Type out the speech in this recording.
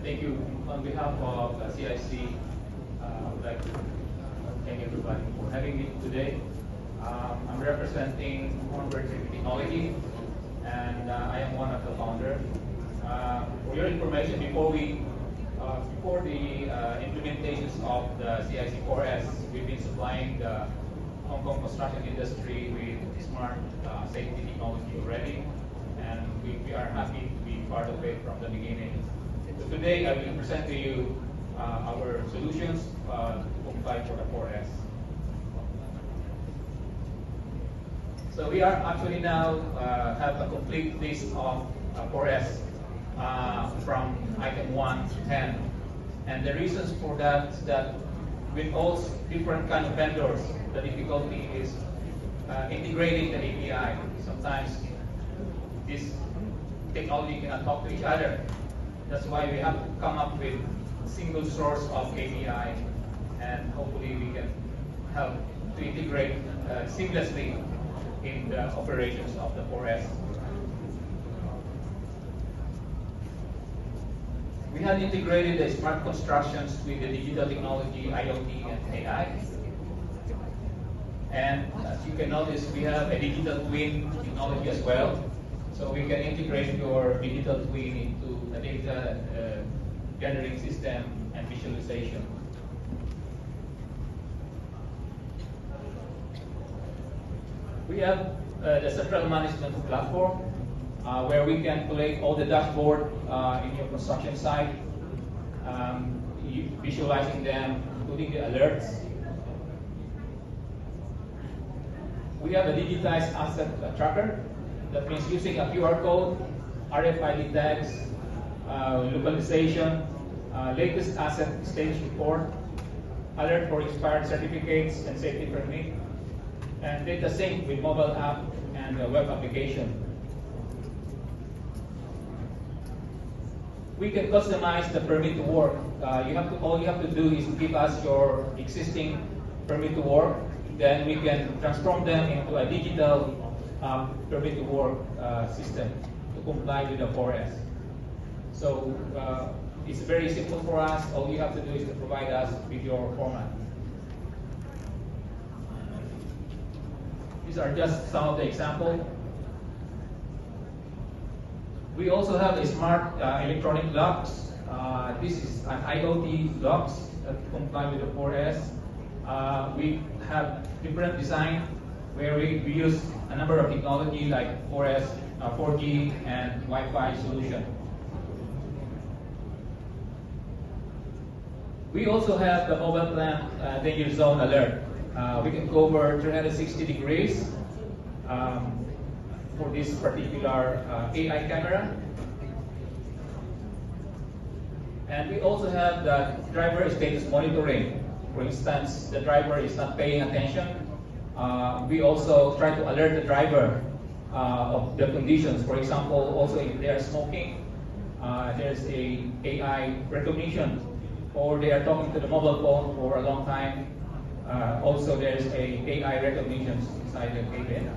Thank you. On behalf of CIC, I would like to thank everybody for having me today. I'm representing Hornberg Safety Technology, and I am one of the founders. For your information, before the implementations of the CIC 4S, we've been supplying the Hong Kong construction industry with smart safety technology already, and we are happy to be part of it from the beginning. So today I will present to you our solutions to comply for the 4S. So we are actually now have a complete list of 4S from item 1 to 10. And the reasons for that is that with all different kind of vendors, the difficulty is integrating the API. Sometimes this technology cannot talk to each other. That's why we have to come up with a single source of API, and hopefully we can help to integrate seamlessly in the operations of the 4S. We have integrated the smart constructions with the digital technology, IoT, and AI. And as you can notice, we have a digital twin technology as well. So we can integrate your digital twin into a data gathering system and visualization. We have the central management platform where we can collect all the dashboard in your construction site, visualizing them, including the alerts. We have a digitized asset tracker. That means using a QR code, RFID tags, localization, latest asset stage report, alert for expired certificates and safety permit, and data sync with mobile app and web application. We can customize the permit to work. All you have to do is give us your existing permit to work, then we can transform them into a digital permit to work system to comply with the 4S. So it's very simple for us. All you have to do is to provide us with your format. These are just some of the examples. We also have a smart electronic locks. This is an IoT locks that comply with the 4S. We have different design where we use a number of technology like 4S, 4G, and Wi-Fi solution. We also have the mobile plant danger zone alert. We can cover 360 degrees for this particular AI camera. And we also have the driver status monitoring. For instance, the driver is not paying attention. We also try to alert the driver of the conditions. For example, also if they are smoking, there's a AI recognition, or they are talking to the mobile phone for a long time. Also, there's a AI recognition inside the cabin.